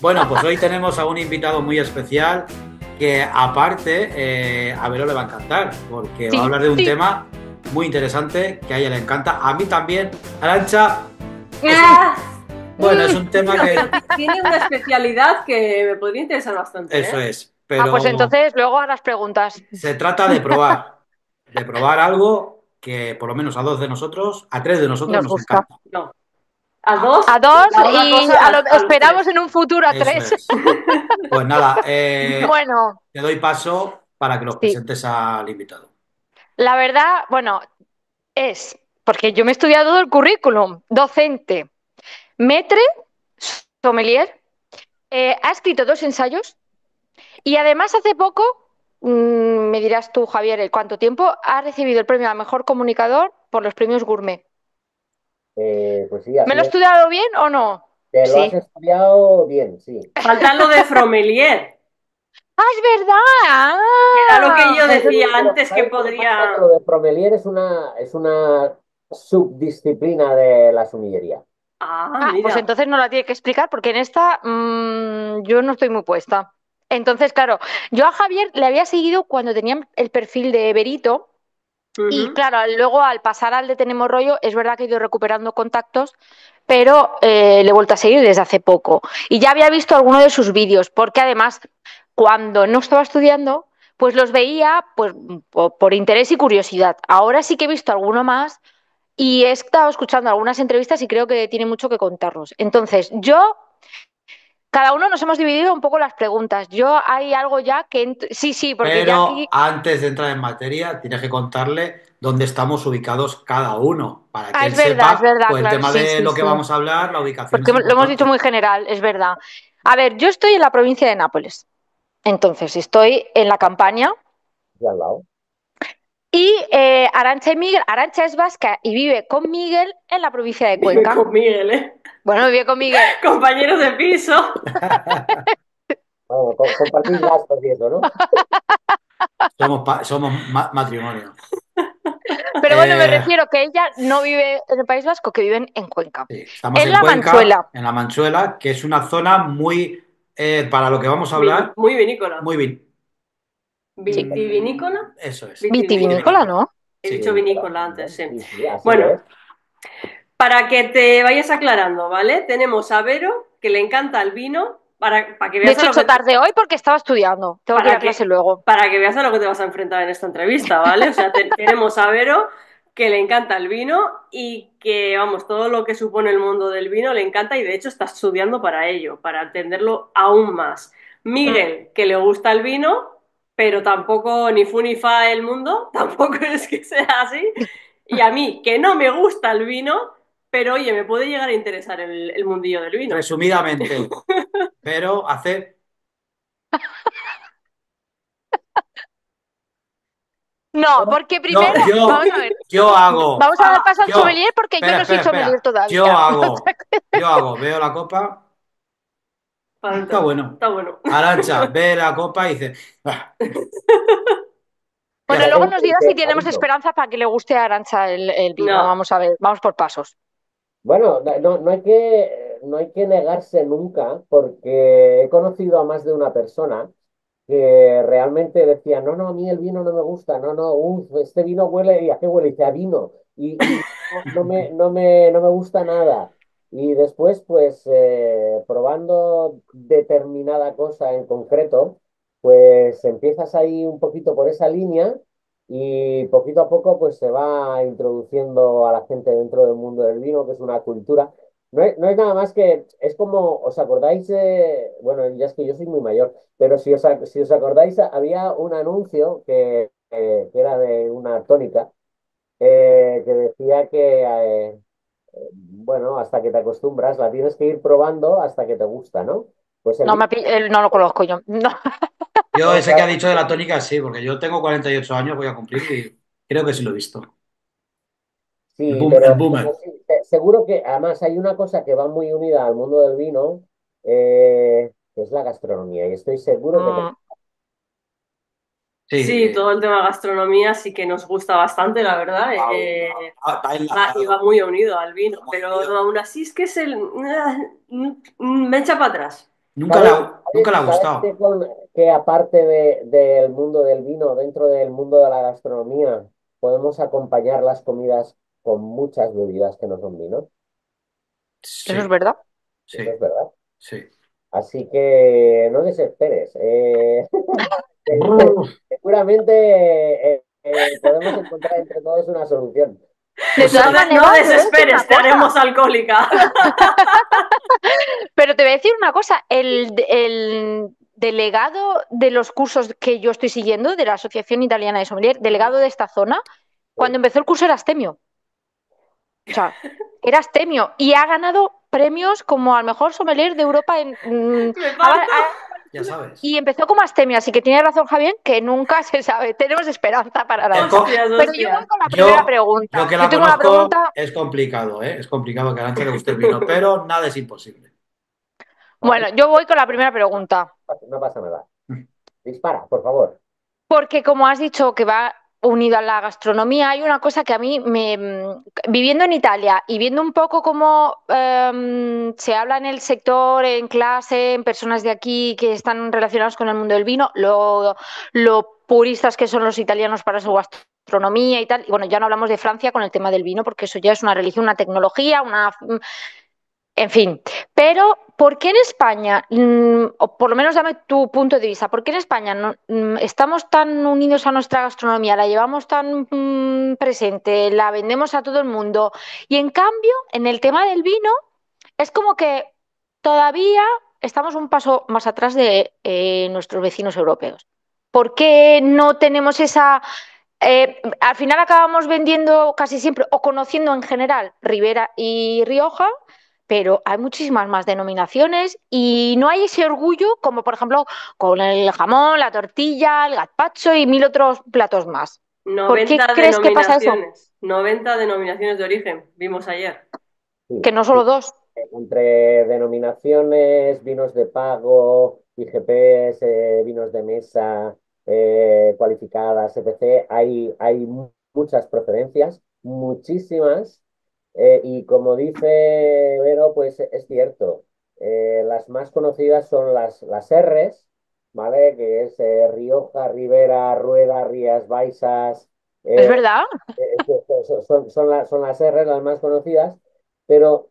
Bueno, pues hoy tenemos a un invitado muy especial que aparte a Vero le va a encantar porque va a Sí, hablar de un sí. tema muy interesante que a ella le encanta, a mí también. Arancha, es un, Ah, bueno, es un tema bueno, que pero tiene una especialidad que me podría interesar bastante, eso ¿eh? es, Pues pero entonces luego a las preguntas. se trata de probar algo que por lo menos a dos de nosotros, a tres de nosotros Nos nos gusta. encanta. No. A dos, A dos la una y cosa a los esperamos tres. en un futuro a Eso tres. es. Pues nada, Bueno, te doy paso para que los sí. presentes al invitado. La verdad, bueno, es porque yo me he estudiado todo el currículum. Docente, metre, sommelier, ha escrito dos ensayos y además hace poco, me dirás tú, Javier, ¿el cuánto tiempo? Ha recibido el premio a mejor comunicador por los premios Gourmet. Pues sí, ¿Me así lo he es. estudiado bien o no? Te lo has Sí. estudiado bien, sí. Falta lo de Fromelier, ¡Ah, es verdad! que era lo que yo ¡Ah! decía Pero antes que ¿sabes lo que pasa? Que lo podría. de Promelier es una subdisciplina de la sumillería. Ah, Pues mira. entonces no la tiene que explicar porque en esta yo no estoy muy puesta. Entonces, claro, yo a Javier le había seguido cuando tenía el perfil de Berito y Ujú. claro, luego al pasar al de Tenemos Rollo, es verdad que he ido recuperando contactos, pero le he vuelto a seguir desde hace poco. Y ya había visto alguno de sus vídeos, porque además, cuando no estaba estudiando, pues los veía pues, por interés y curiosidad. Ahora sí que he visto alguno más y he estado escuchando algunas entrevistas y creo que tiene mucho que contarnos. Entonces, cada uno nos hemos dividido un poco las preguntas. Yo hay algo ya que... Sí, sí, porque ya Pero aquí... antes de entrar en materia, tienes que contarle dónde estamos ubicados cada uno, para que él Es sepa, verdad, pues el claro, tema sí, de sí, lo que sí. vamos a hablar, la ubicación Porque es lo hemos dicho importante. muy general, es verdad. A ver, yo estoy en la provincia de Nápoles. Entonces, estoy en la campaña Y al lado. y Arantxa y Miguel, Arantxa es vasca y vive con Miguel en la provincia de Vive Cuenca. con Miguel, ¿eh? Bueno, vive con Miguel. Compañeros de piso. Bueno, compartís gastos y eso, ¿no? Somos matrimonio. Pero bueno, me Eh, refiero que ella no vive en el País Vasco, que viven en Cuenca. sí, estamos En en la Cuenca, Manchuela. en la Manchuela, que es una zona muy, para lo que vamos a hablar, Muy vinícola. muy bien. Sí. ¿Vitivinícola? Eso es, Vitivinícola, vitivinícola. ¿no? He Sí. dicho Vinícola, vinícola muy antes, bien. sí. Sí, sí, así Bueno, es. para que te vayas aclarando, ¿vale? Tenemos a Vero, que le encanta el vino, para que De veas a hecho, he lo hecho que tarde hoy porque estaba estudiando. Tengo que ir para a clase que, luego. para que veas a lo que te vas a enfrentar en esta entrevista, ¿vale? O sea, tenemos a Vero, que le encanta el vino y que, vamos, todo lo que supone el mundo del vino le encanta y de hecho está estudiando para ello, para entenderlo aún más. Mm. Miguel, que le gusta el vino, pero tampoco ni fu ni fa el mundo, tampoco es que sea así. Y a mí, que no me gusta el vino, pero oye, me puede llegar a interesar el mundillo del vino. Resumidamente, pero hace, No, porque yo, primero, yo, vamos a ver, yo hago, vamos a dar paso al yo, sommelier porque yo espera, no soy espera, sommelier espera, yo todavía. hago, yo hago, veo la copa, Para está adentro. bueno. Está bueno. Arancha ve la copa y dice, "Ah, ya Bueno, Pero, está". luego nos dirá si tenemos bueno, esperanza para que le guste a Arantxa el vino. No, Vamos a ver, vamos por pasos. bueno, no hay que negarse nunca, porque he conocido a más de una persona que realmente decía, no, no, a mí el vino no me gusta, no, no, este vino huele, ¿y a qué huele? Y dice, a vino, y no me gusta nada. Y después, pues, probando determinada cosa en concreto, pues empiezas ahí un poquito por esa línea y poquito a poco, pues, se va introduciendo a la gente dentro del mundo del vino, que es una cultura. No es nada más que, es como, ¿os acordáis? Bueno, ya es que yo soy muy mayor, pero si os acordáis, había un anuncio que era de una tónica que decía que, bueno, hasta que te acostumbras, la tienes que ir probando hasta que te gusta, ¿no? Pues el No, vino, no lo conozco yo. No. Yo no, ese que ha claro, dicho de la tónica, sí, porque yo tengo 48 años, voy a cumplir y creo que sí lo he visto. sí, El pero boomer. sí, seguro que además hay una cosa que va muy unida al mundo del vino, que es la gastronomía, y estoy seguro que Mm, Sí, sí, todo el tema gastronomía sí que nos gusta bastante, la verdad. va Y va enlazado, muy unido al vino, muy pero unido. aún así es que me echa para atrás. ¿Sabes, Nunca le ha sabes gustado. que aparte del mundo del vino, dentro del mundo de la gastronomía, podemos acompañar las comidas con muchas bebidas que no son vino? Eso es Sí, verdad. Eso sí, es verdad. sí. Así que no desesperes. Brr. Seguramente podemos encontrar entre todos una solución. De Pues todas sí. No maneras, te voy a decir una desesperes, te cosa. haremos alcohólica. Pero te voy a decir una cosa, el delegado de los cursos que yo estoy siguiendo, de la Asociación Italiana de Sommelier, delegado de esta zona, cuando empezó el curso era astemio. O sea, era astemio y ha ganado premios como al mejor sommelier de Europa Me parto. Ya sabes. y empezó como astemio, así que tiene razón Javier, que nunca se sabe, tenemos esperanza para El Arantxa. co- Hostias, Pero yo voy hostias. con la primera yo pregunta. que Yo la tengo una conozco, pregunta, es complicado, ¿eh? Es complicado que a Arantxa le guste el vino, pero nada es imposible. bueno, yo voy con la primera pregunta. No pasa nada. Dispara, por favor. Porque como has dicho que va unido a la gastronomía, hay una cosa que a mí viviendo en Italia y viendo un poco cómo se habla en el sector, en clase, en personas de aquí que están relacionados con el mundo del vino, lo puristas que son los italianos para su gastronomía y tal. Y bueno, ya no hablamos de Francia con el tema del vino, porque eso ya es una religión, una tecnología, en fin, pero ¿por qué en España, o por lo menos dame tu punto de vista, ¿por qué en España estamos tan unidos a nuestra gastronomía, la llevamos tan presente, la vendemos a todo el mundo y en cambio en el tema del vino es como que todavía estamos un paso más atrás de nuestros vecinos europeos? ¿Por qué no tenemos esa... al final acabamos vendiendo casi siempre o conociendo en general Ribera y Rioja, pero hay muchísimas más denominaciones y no hay ese orgullo como por ejemplo con el jamón, la tortilla, el gazpacho y mil otros platos más. ¿Por qué 90 crees que pasa eso? denominaciones. 90 denominaciones de origen, vimos ayer. Que Sí, no sí. solo dos. Entre denominaciones, vinos de pago, IGPs, vinos de mesa, cualificadas, etc., hay muchas preferencias, muchísimas, y como dice Vero, pues es cierto. Las más conocidas son las R's, ¿vale? Que es Rioja, Ribera, Rueda, Rías Baixas, ¿Es eh, verdad? son las R's las más conocidas, pero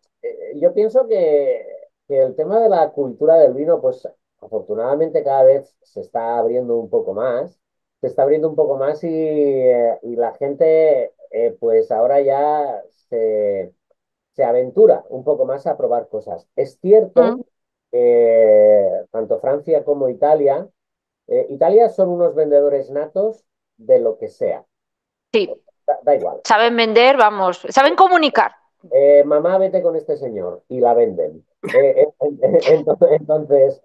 yo pienso que el tema de la cultura del vino, pues afortunadamente cada vez se está abriendo un poco más, se está abriendo un poco más y la gente pues ahora ya se aventura un poco más a probar cosas. Es cierto Mm, que tanto Francia como Italia, Italia son unos vendedores natos de lo que sea, sí, da igual. saben vender, vamos, saben comunicar. Mamá, vete con este señor y la venden. Entonces,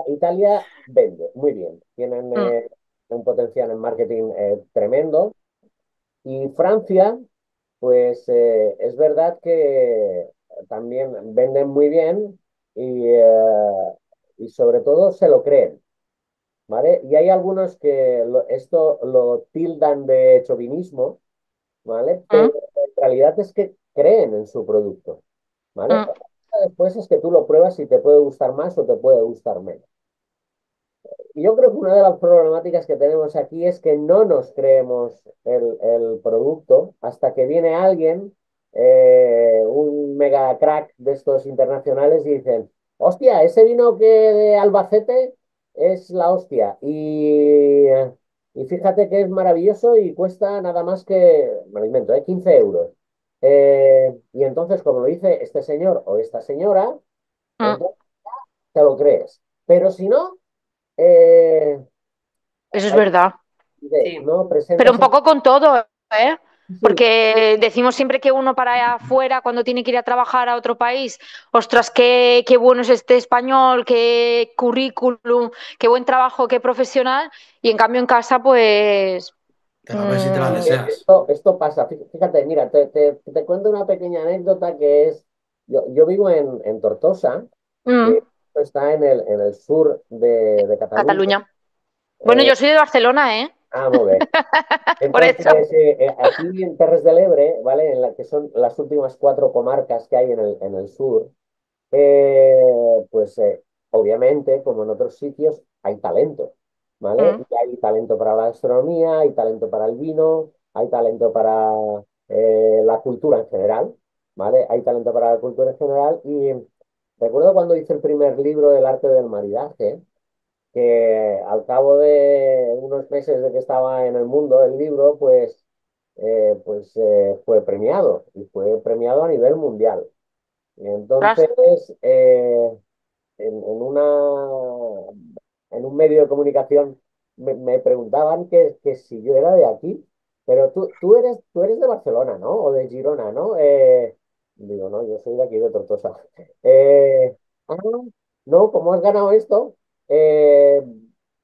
Italia vende muy bien, tienen Mm, un potencial en marketing tremendo. Y Francia, pues es verdad que también venden muy bien y sobre todo se lo creen, ¿vale? Y hay algunos que esto lo tildan de chauvinismo, ¿vale? Pero mm, en realidad es que creen en su producto, ¿vale? mm. Después es que tú lo pruebas y te puede gustar más o te puede gustar menos. Y yo creo que una de las problemáticas que tenemos aquí es que no nos creemos el producto hasta que viene alguien, un mega crack de estos internacionales y dicen, hostia, ese vino que de Albacete es la hostia. Y fíjate que es maravilloso y cuesta nada más que, me lo invento, 15 euros. Y entonces, como lo dice este señor o esta señora, Mm. entonces te lo crees. Pero si no, eh, Eso es hay verdad. Sí. ¿no? Pero un Presentas poco con todo, ¿eh? sí, Porque decimos siempre que uno para afuera, cuando tiene que ir a trabajar a otro país, ostras, qué bueno es este español, qué currículum, qué buen trabajo, qué profesional, y en cambio en casa, pues... Te la ves y te la deseas. esto pasa. Fíjate, mira, te cuento una pequeña anécdota que es, yo vivo en Tortosa, mm, que está en el sur de Cataluña. Cataluña. Bueno, Eh, yo soy de Barcelona, ¿eh? Muy bien. Por Entonces, eso. aquí en Terres de l'Ebre, ¿vale? En la que son las últimas cuatro comarcas que hay en el sur, pues obviamente, como en otros sitios, hay talento, ¿vale? Mm. Y hay talento para la gastronomía, hay talento para el vino, hay talento para la cultura en general, ¿vale? Hay talento para la cultura en general y recuerdo cuando hice el primer libro, El arte del maridaje, que al cabo de unos meses de que estaba en el mundo del libro, fue premiado y fue premiado a nivel mundial. Y Ostras. entonces, en en un medio de comunicación me preguntaban que si yo era de aquí, pero tú eres de Barcelona, ¿no? O de Girona, ¿no? Digo, no, yo soy de aquí de Tortosa. Ah, no, ¿cómo has ganado esto? Eh,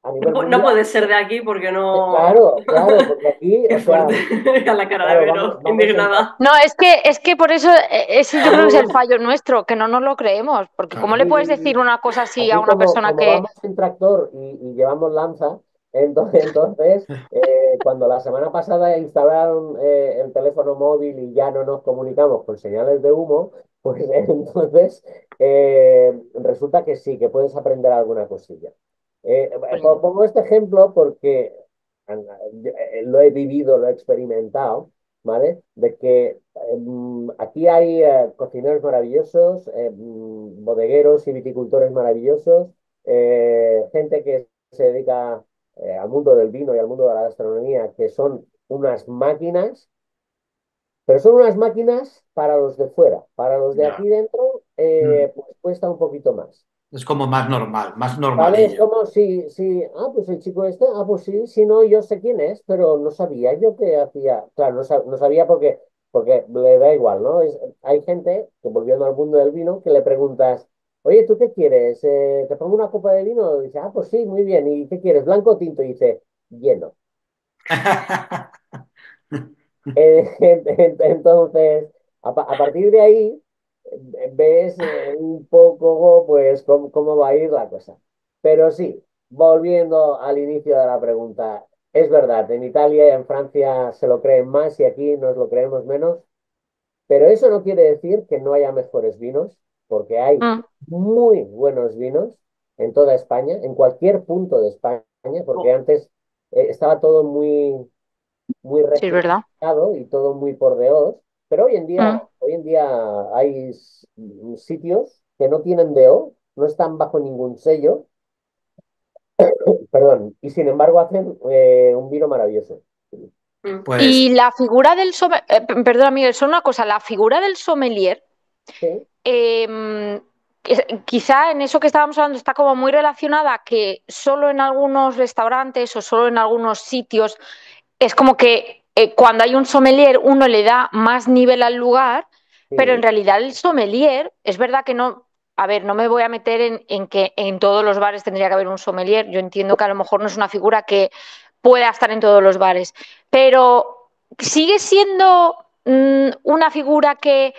a nivel No mundial. puedes ser de aquí porque no. Claro, claro, porque aquí, Qué o sea, fuerte. A la cara de claro, Vero, vamos en... indignada. No, es que por eso, ese yo creo que es el fallo nuestro, que no nos lo creemos. Porque ¿cómo le Claro. puedes decir Aquí, una cosa así a aquí una persona como que... vamos en tractor y llevamos lanza, entonces cuando la semana pasada instalaron el teléfono móvil y ya no nos comunicamos con señales de humo, pues entonces resulta que sí, que puedes aprender alguna cosilla. Pongo este ejemplo porque lo he vivido, lo he experimentado, ¿vale? De que aquí hay cocineros maravillosos, bodegueros y viticultores maravillosos, gente que se dedica al mundo del vino y al mundo de la gastronomía, que son unas máquinas, pero son unas máquinas para los de fuera. Para los de Ya. aquí dentro, Mm. pues cuesta un poquito más. Es como más normal, más ¿Vale? Es normalillo. como pues el chico este, pues sí, sí, no, yo sé quién es, pero no sabía yo qué hacía. Claro, no sabía porque le da igual, ¿no? Hay gente, que volviendo al mundo del vino, que le preguntas, oye, ¿tú qué quieres? ¿Te pongo una copa de vino? Y dice, pues sí, muy bien. ¿Y qué quieres? ¿Blanco o tinto? Y dice, lleno. Entonces, a partir de ahí, ves un poco pues cómo va a ir la cosa. Pero sí, volviendo al inicio de la pregunta, es verdad, en Italia y en Francia se lo creen más y aquí nos lo creemos menos, pero eso no quiere decir que no haya mejores vinos, porque hay Mm, muy buenos vinos en toda España, en cualquier punto de España, porque Oh, antes estaba todo muy sí, es verdad. regionalizado y todo muy por deos, pero Mm. hoy en día hay sitios que no tienen DO, no están bajo ningún sello, perdón, y sin embargo hacen un vino maravilloso. mm. Y Pues la figura del sommelier, perdona, Miguel, solo una cosa, la figura del sommelier, Sí, quizá en eso que estábamos hablando está como muy relacionada que solo en algunos restaurantes o solo en algunos sitios es como que cuando hay un sommelier uno le da más nivel al lugar, pero en sí, realidad el sommelier, es verdad que no, a ver, no me voy a meter en que en todos los bares tendría que haber un sommelier, yo entiendo que a lo mejor no es una figura que pueda estar en todos los bares, pero sigue siendo una figura que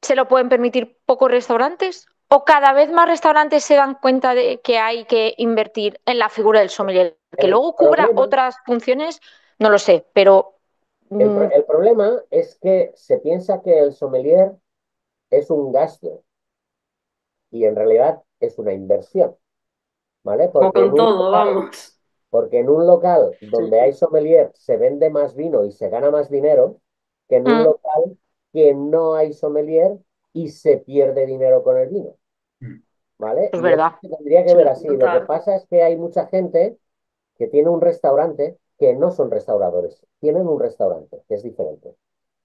se lo pueden permitir pocos restaurantes. ¿O cada vez más restaurantes se dan cuenta de que hay que invertir en la figura del sommelier? Que el luego cubra problema, otras funciones, no lo sé, pero mm, el problema es que se piensa que el sommelier es un gasto y en realidad es una inversión, ¿vale? Como con todo, vamos. Porque en un local Sí, donde hay sommelier se vende más vino y se gana más dinero que en un mm, local que no hay sommelier y se pierde dinero con el vino, ¿vale? es Y eso verdad. se tendría que sí, ver así. Lo que total. pasa es que hay mucha gente que tiene un restaurante que no son restauradores, tienen un restaurante, que es diferente.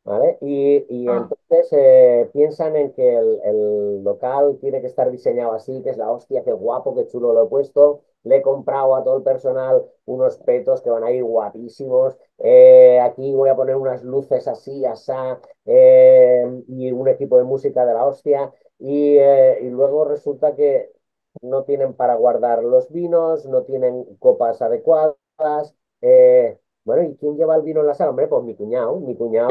¿Vale? Y Mm. entonces piensan en que el local tiene que estar diseñado así, que es la hostia, qué guapo, qué chulo lo he puesto. Le he comprado a todo el personal unos petos que van a ir guapísimos. Aquí voy a poner unas luces así, asá, y un equipo de música de la hostia. Y luego resulta que no tienen para guardar los vinos, no tienen copas adecuadas. Bueno, ¿y quién lleva el vino en la sala? Hombre, pues mi cuñado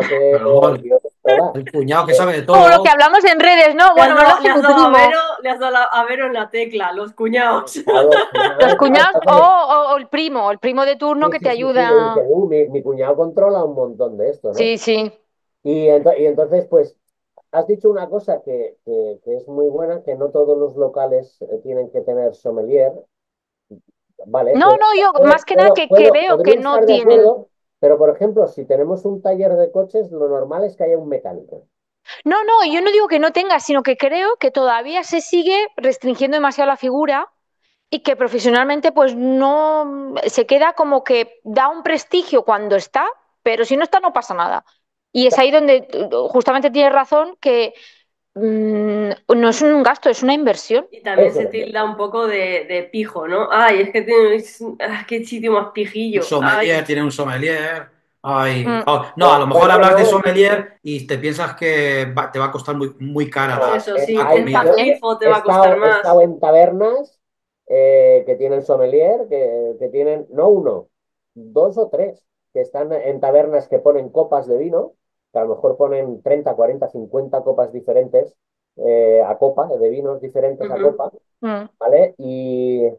que claro, el tío de todas. el cuñado que Eh, sabe de Como lo que todo. hablamos en redes, ¿no? Bueno, ¿verdad? Le Que has tu dado a primo. Vero, le has dado a Vero en la tecla, los cuñados. claro, los Los cuñados, claro, cuñados entonces, o el primo de turno sí, que te sí, sí, sí, le dice, ayuda. mi cuñado controla un montón de esto, ¿no? Sí, sí. Y entonces, pues, has dicho una cosa que es muy buena, que no todos los locales tienen que tener sommelier, ¿vale? No, no, yo más que nada que veo que Podría no estar de tienen. acuerdo, pero por ejemplo, si tenemos un taller de coches, lo normal es que haya un mecánico. No, no, yo no digo que no tenga, sino que creo que todavía se sigue restringiendo demasiado la figura y que profesionalmente pues no se queda como que da un prestigio cuando está, pero si no está no pasa nada. Y es ahí donde justamente tienes razón que no es un gasto, es una inversión. Y también Es se una tilda inversión. un poco de pijo, ¿no? Ay, es que tienes, qué sitio más Un pijillo. Ay, sommelier, tiene un sommelier. Ay, Mm, oh, no, a lo O mejor hablas de bueno, sommelier y te piensas que te va a costar muy cara no, eso sí, la el comida. pastizo te he va a costar he más. estado en tabernas que tienen sommelier, que tienen, no uno, dos o tres, que están en tabernas que ponen copas de vino, que a lo mejor ponen 30 40 50 copas diferentes a copa, de vinos diferentes a Ujú. copa, mm. ¿vale? Y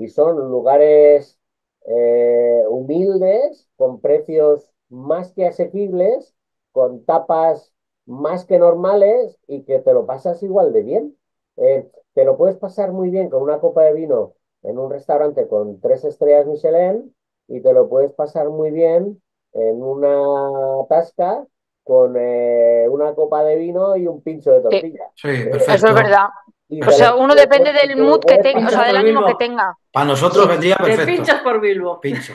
son lugares humildes, con precios más que asequibles, con tapas más que normales y que te lo pasas igual de bien. Te lo puedes pasar muy bien con una copa de vino en un restaurante con 3 estrellas Michelin y te lo puedes pasar muy bien en una tasca con una copa de vino y un pincho de Sí, tortilla. Sí, eso es perfecto. verdad. O sea, uno depende Y del te lo mood que puedes tenga, o Pinchas sea, pasar. del por ánimo que Bilbo. tenga. Para nosotros Sí, vendría Te perfecto. pinchas por Bilbo. Pincho.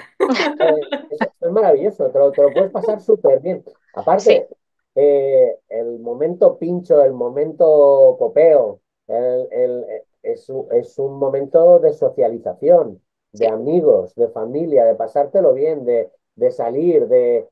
Es maravilloso, te lo puedes pasar súper bien. sí. Aparte, el momento pincho, el momento copeo, es un momento de socialización, de Sí. amigos, de familia, de pasártelo bien, de salir, de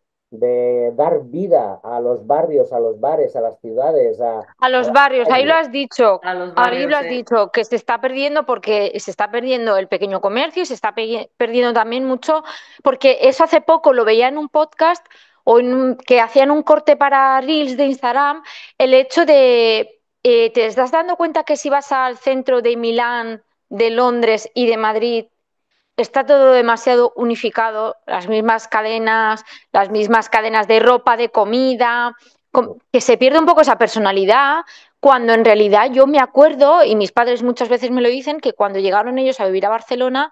dar vida a los barrios, a los bares, a las ciudades, A a los las barrios, ahí lo calles. has dicho, A los ahí lo barrios, has dicho, que se está perdiendo porque se está perdiendo el pequeño comercio y se está perdiendo también mucho, porque eso hace poco lo veía en un podcast que hacían un corte para Reels de Instagram, el hecho de, ¿te estás dando cuenta que si vas al centro de Milán, de Londres y de Madrid, está todo demasiado unificado, las mismas cadenas de ropa, de comida, que se pierde un poco esa personalidad, cuando en realidad yo me acuerdo, y mis padres muchas veces me lo dicen, que cuando llegaron ellos a vivir a Barcelona,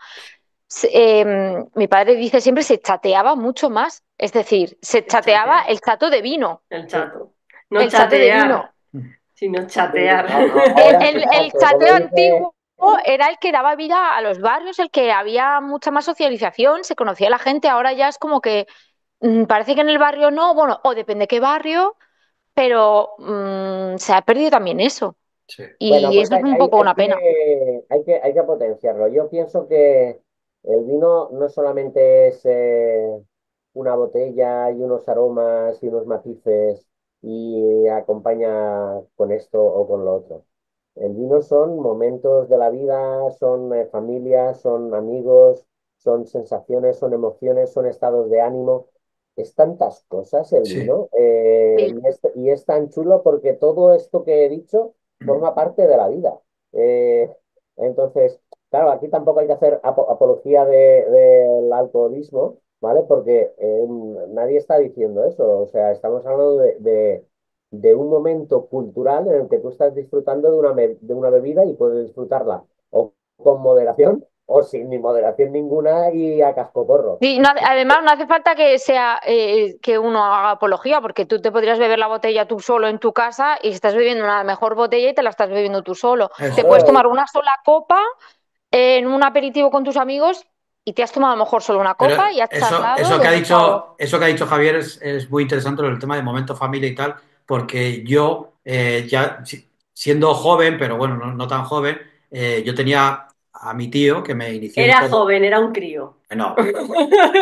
mi padre dice siempre se chateaba mucho más, es decir, se el chateaba chatear, el chato de vino, el chato. No el chato de chatear, vino. sino Sí, chatear. ahora, El exacto, como chateo dice. antiguo era el que daba vida a los barrios, el que había mucha más socialización, se conocía la gente, ahora ya es como que parece que en el barrio no, bueno, o depende qué barrio, pero se ha perdido también eso. Sí. Bueno, Y pues eso es un poco una pena. hay que potenciarlo. Yo pienso que el vino no solamente es una botella y unos aromas y unos matices y acompaña con esto o con lo otro. El vino son momentos de la vida, son familias, son amigos, son sensaciones, son emociones, son estados de ánimo. Es tantas cosas el Sí. vino Sí. y es tan chulo porque todo esto que he dicho forma parte de la vida. Eh, entonces, claro, aquí tampoco hay que hacer apología del alcoholismo, ¿vale? Porque nadie está diciendo eso. O sea, estamos hablando de un momento cultural en el que tú estás disfrutando de una bebida y puedes disfrutarla o con moderación o sin ni moderación ninguna y a cascoporro. Sí, además, no hace falta que sea que uno haga apología, porque tú te podrías beber la botella tú solo en tu casa y estás bebiendo una mejor botella y te la estás bebiendo tú solo. Te Eso. puedes Claro, tomar una sola copa en un aperitivo con tus amigos y te has tomado a lo mejor solo una Pero copa y has eso, charlado y has estado. eso que ha dicho Javier es muy interesante, lo del tema de momento familia y tal, porque yo ya siendo joven, pero bueno, no tan joven, yo tenía a mi tío que me inició un Era poco, joven, era un crío. no,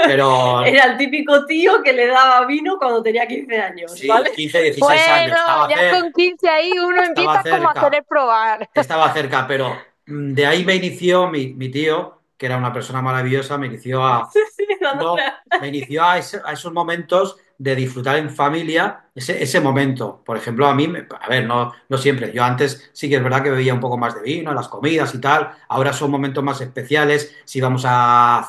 pero Era el típico tío que le daba vino cuando tenía 15 años, sí, ¿vale? 15 16 años, Bueno, ya con 15 ahí uno estaba empieza como a cerca. querer probar. Estaba cerca, pero de ahí me inició mi tío, que era una persona maravillosa, Sí, sí, dándole no, me inició a esos momentos de disfrutar en familia, ese momento. Por ejemplo, a mí, a ver, no siempre. Yo antes sí que es verdad que bebía un poco más de vino en las comidas y tal. Ahora son momentos más especiales. Si vamos a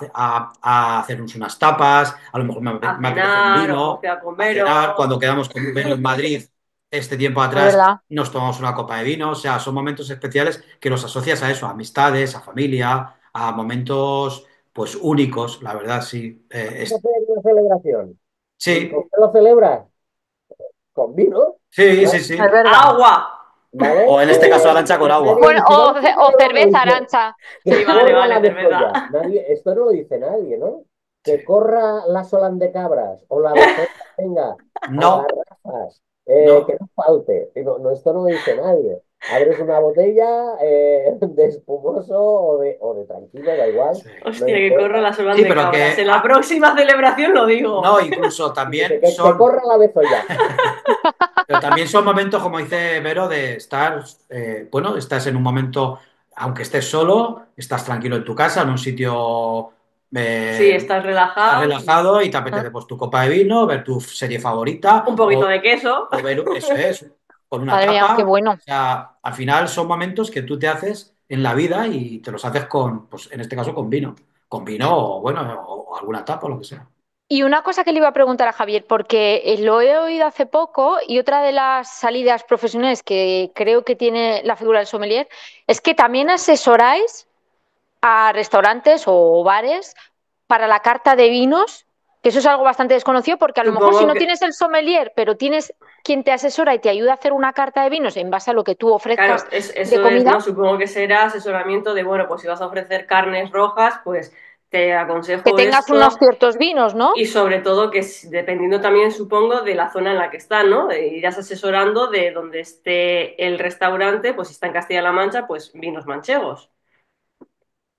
hacernos unas tapas, a lo mejor a me apetece un cenar o vino, a a cenar. comeros. Cuando quedamos con Vero en Madrid, este tiempo Es atrás verdad. nos tomamos una copa de vino, o sea, son momentos especiales que los asocias a eso, a amistades, a familia, a momentos pues únicos, la verdad, sí. Hacer una celebración. ¿Y con Sí, qué lo celebras? Con vino, sí, ¿vale? sí, Es sí. verdad. ¡Agua! O ¿Vale? en este caso Arancha con Nadie agua. Bueno, dice, vamos a o celebrarlo, cerveza, dice, Arancha. Sí, que vale, corra la vale, cerveza. bezoya. Nadie, esto no lo dice nadie, ¿no? Sí. Que corra la Solán de Cabras o la bezoya, venga, a No, garrafas, que no. no falte. Y no, esto no lo dice nadie. Abres una botella de espumoso o de tranquilo, da igual, Sí. no Hostia, que corra importa. la Solán Sí, de pero Cabras. que En la próxima celebración lo digo. no, incluso Y dice también que son, corra la bezoya. pero también son momentos, como dice Vero, de estar, bueno, estás en un momento, aunque estés solo, estás tranquilo en tu casa, en un sitio Sí, eh, estás estás relajado. relajado y te Mm. apetece pues tu copa de vino, ver tu serie Un favorita poquito de queso. o ver, eso es, con una Madre mía, qué tapa. bueno. O sea, al final son momentos que tú te haces en la vida y te los haces con, pues en este caso con vino. Con vino o bueno, o alguna tapa o lo que sea. Y una cosa que le iba a preguntar a Javier, porque lo he oído hace poco y otra de las salidas profesionales que creo que tiene la figura del sommelier es que también asesoráis a restaurantes o bares para la carta de vinos, que eso es algo bastante desconocido porque a lo mejor si Supongo no que, tienes el sommelier, pero tienes quien te asesora y te ayuda a hacer una carta de vinos en base a lo que tú ofrezcas claro, de eso es, ¿no? comida, Supongo que será asesoramiento de, bueno, pues si vas a ofrecer carnes rojas, pues te que aconsejo tengas unos esto. ciertos vinos, ¿no? Y sobre todo que dependiendo también, supongo, de la zona en la que está, ¿no? Irás asesorando de donde esté el restaurante, pues si está en Castilla-La Mancha, pues vinos manchegos.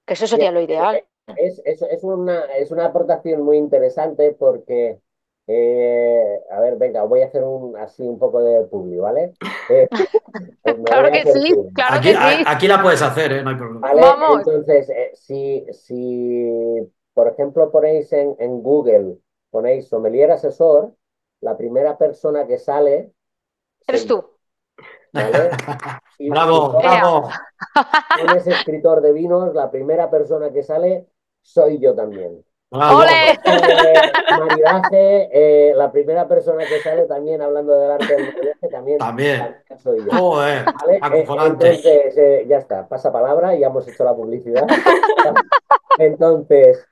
Que eso Bien, sería lo ideal. es una aportación muy interesante porque, a ver, venga, voy a hacer así un poco de publi, ¿vale? Me voy Claro a que hacer sí, publi, claro Aquí, que sí. aquí la puedes hacer, ¿eh? No hay problema. ¿vale? Vamos. Entonces, si, por ejemplo, ponéis en Google, ponéis sommelier asesor, la primera persona que sale Eres soy yo, tú. ¿vale? Si Bravo, Ea. bravo. pones escritor de vinos, la primera persona que sale soy yo también. Si Bravo. ¡Ole! pones maridaje, la primera persona que sale también hablando del arte del maridaje También. también soy yo. Joder, ¿Vale? acojonante. Entonces, ya está, pasa palabra y ya hemos hecho la publicidad. Entonces,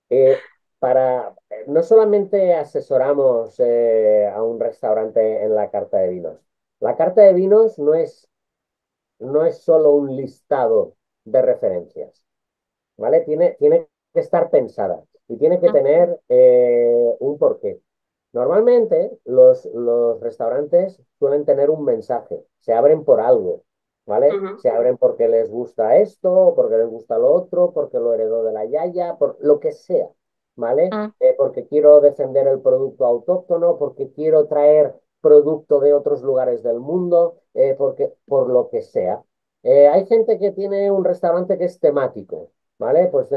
eh, no solamente asesoramos a un restaurante en la carta de vinos. La carta de vinos no es solo un listado de referencias. ¿Vale? Tiene que estar pensada y tiene que tener un porqué. Normalmente los restaurantes suelen tener un mensaje, se abren por algo, ¿vale? Ujú. Se abren porque les gusta esto, porque les gusta lo otro, porque lo heredó de la yaya, por lo que sea, ¿vale? Mm, Porque quiero defender el producto autóctono, porque quiero traer producto de otros lugares del mundo, por lo que sea. Hay gente que tiene un restaurante que es temático, ¿vale? Pues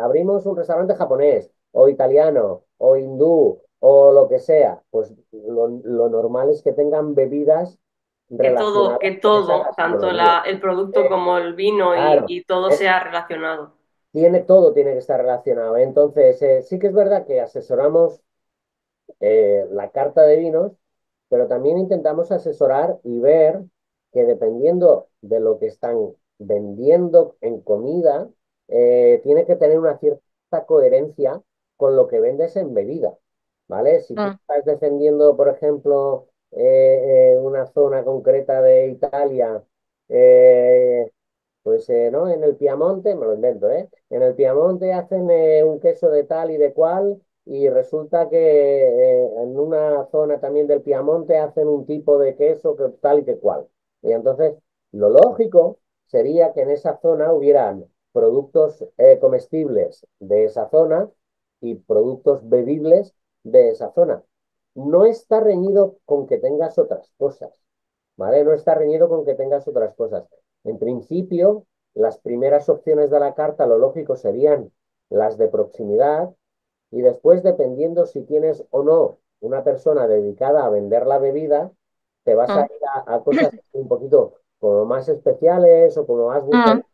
abrimos un restaurante japonés o italiano o hindú o lo que sea. Pues lo normal es que tengan bebidas Que relacionadas con esa todo, tanto gastronomía. el producto Eh, como el vino claro, y todo eh, sea relacionado. todo tiene que estar relacionado. Entonces, sí que es verdad que asesoramos la carta de vinos, pero también intentamos asesorar y ver que dependiendo de lo que están vendiendo en comida, tiene que tener una cierta coherencia con lo que vendes en bebida, ¿vale? Si tú mm, estás defendiendo, por ejemplo, una zona concreta de Italia, eh, pues no, en el Piamonte, me lo invento, ¿eh? En el Piamonte hacen un queso de tal y de cual y resulta que en una zona también del Piamonte hacen un tipo de queso que tal y que cual. Y entonces, lo lógico sería que en esa zona hubieran productos comestibles de esa zona y productos bebibles de esa zona. No está reñido con que tengas otras cosas, ¿vale? No está reñido con que tengas otras cosas. En principio, las primeras opciones de la carta, lo lógico serían las de proximidad y después, dependiendo si tienes o no una persona dedicada a vender la bebida, te vas a mm, ir a cosas un poquito como más especiales o como más mm. gustan,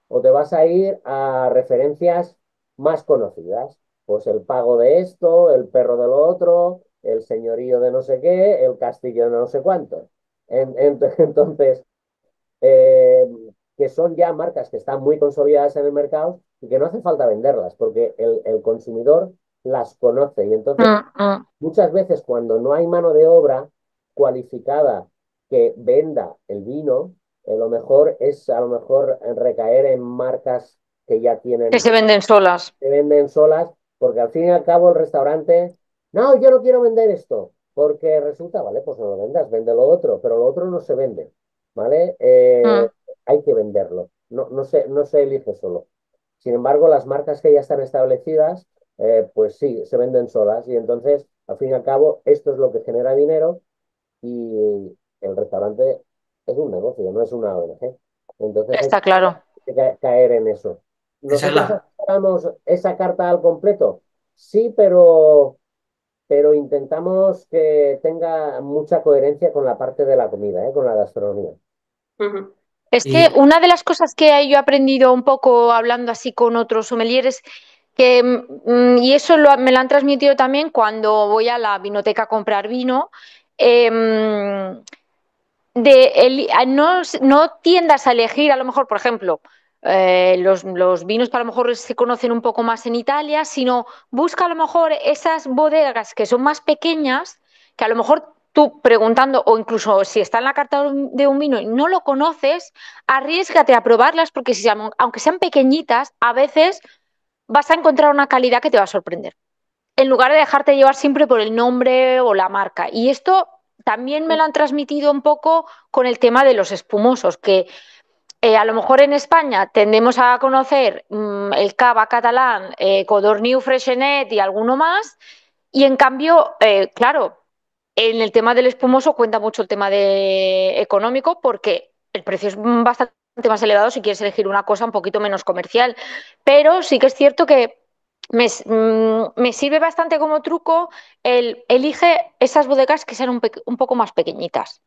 o te vas a ir a referencias más conocidas. Pues el pago de esto, el perro de lo otro, el señorío de no sé qué, el castillo de no sé cuánto. Entonces, eh, que son ya marcas que están muy consolidadas en el mercado y que no hace falta venderlas porque el consumidor las conoce. Y entonces, Mm, mm. muchas veces cuando no hay mano de obra cualificada que venda el vino, lo mejor es a lo mejor recaer en marcas que ya Que tienen, se venden solas. se venden solas, porque al fin y al cabo el restaurante, no, yo no quiero vender esto, porque resulta, vale, pues no lo vendas, vende lo otro, pero lo otro no se vende, ¿vale? Mm. Hay que venderlo, no se elige solo. Sin embargo, las marcas que ya están establecidas, pues sí, se venden solas y entonces, al fin y al cabo, esto es lo que genera dinero y el restaurante es un negocio, no es una ONG. Entonces hay Está claro. que caer en eso. Esa es ¿Nosotros la, aceptamos esa carta al completo? Sí, pero intentamos que tenga mucha coherencia con la parte de la comida, con la gastronomía. Ujú. Es que y, una de las cosas que yo he aprendido un poco hablando así con otros sommeliers, que, y eso me lo han transmitido también cuando voy a la vinoteca a comprar vino, em, no tiendas a elegir, a lo mejor, por ejemplo, los vinos que a lo mejor se conocen un poco más en Italia, sino busca a lo mejor esas bodegas que son más pequeñas, que a lo mejor tú preguntando, o incluso si está en la carta de un vino y no lo conoces, arriésgate a probarlas, porque si, aunque sean pequeñitas, a veces vas a encontrar una calidad que te va a sorprender en lugar de dejarte llevar siempre por el nombre o la marca. Y esto también me lo han transmitido un poco con el tema de los espumosos, que a lo mejor en España tendemos a conocer el Cava catalán, Codorniu Freixenet y alguno más, y en cambio, claro, en el tema del espumoso cuenta mucho el tema de económico porque el precio es bastante más elevado si quieres elegir una cosa un poquito menos comercial. Pero sí que es cierto que me sirve bastante como truco el elige esas bodegas que sean un poco más pequeñitas.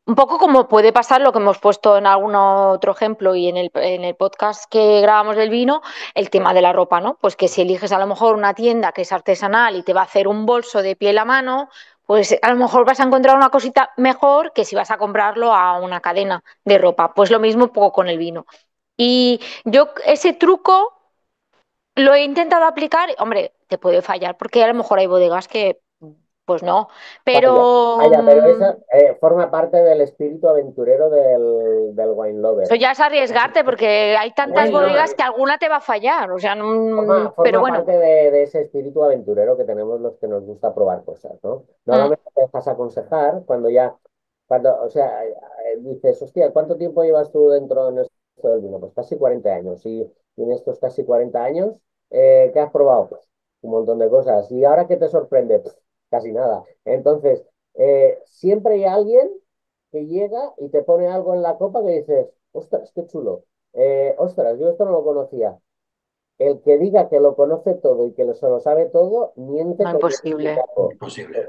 Un poco como puede pasar lo que hemos puesto en algún otro ejemplo y en el podcast que grabamos del vino, el tema de la ropa, ¿no? Pues que si eliges a lo mejor una tienda que es artesanal y te va a hacer un bolso de piel a mano, pues a lo mejor vas a encontrar una cosita mejor que si vas a comprarlo a una cadena de ropa. Pues lo mismo un poco con el vino. Y yo ese truco lo he intentado aplicar, hombre, te puede fallar porque a lo mejor hay bodegas que, pues no, Vaya, pero vaya, pero eso forma parte del espíritu aventurero del wine eso lover. ya es arriesgarte porque hay tantas Wine bodegas lover. que alguna te va a fallar, o sea, pero Forma bueno. parte de ese espíritu aventurero que tenemos los que nos gusta probar cosas, ¿no? Mm. Normalmente te dejas aconsejar cuando, o sea, dices, hostia, ¿cuánto tiempo llevas tú dentro en esto del vino? Pues casi 40 años. Y en estos casi 40 años, ¿qué has probado? Pues un montón de cosas. ¿Y ahora qué te sorprende? Pues, casi nada. Entonces, siempre hay alguien que llega y te pone algo en la copa que dices, ostras, qué chulo. Ostras, yo esto no lo conocía. El que diga que lo conoce todo y que se lo sabe todo, miente No, con dientes y imposible. taco. imposible.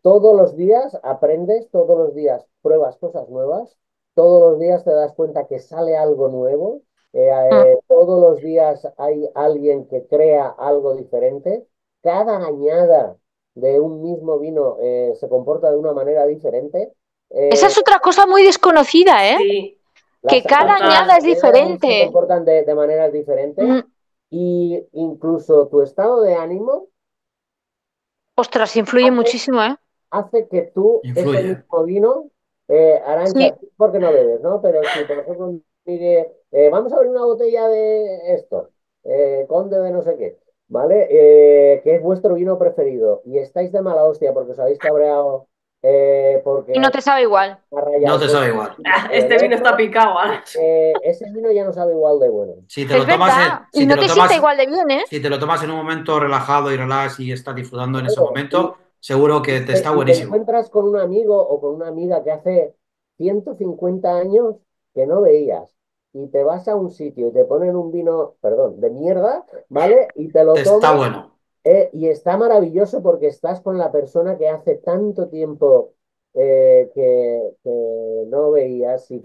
Todos los días aprendes, todos los días pruebas cosas nuevas, todos los días te das cuenta que sale algo nuevo, Mm. todos los días hay alguien que crea algo diferente, cada añada de un mismo vino se comporta de una manera diferente. Esa eh, es otra cosa muy desconocida, ¿eh? Sí, Que cada las añada total. es añadas se diferente. comportan de maneras diferentes Mm. y incluso tu estado de ánimo Ostras, influye hace muchísimo, ¿eh? hace que tú, ese Influye. mismo vino, Sí. Arantxa, porque no bebes, ¿no? Pero si, por ejemplo, mire, vamos a abrir una botella de esto, Conde de no sé qué, ¿vale? Que es vuestro vino preferido y estáis de mala hostia porque os habéis cabreado Y no porque te sabe igual. ha rayado No el te coche sabe igual. Ah, el este vino está otro, picado. Ah. ese vino ya no sabe igual de bueno. Si te Es lo tomas verdad. en, Y si te no lo te sienta tomas, igual de bien, ¿eh? si te lo tomas en un momento relajado y relax y estás disfrutando en ese Claro, momento, seguro que te está y te buenísimo. encuentras con un amigo o con una amiga que hace 150 años que no veías y te vas a un sitio y te ponen un vino, perdón, de mierda, ¿vale? Y te lo Está tomas bueno. y está maravilloso porque estás con la persona que hace tanto tiempo que no veías y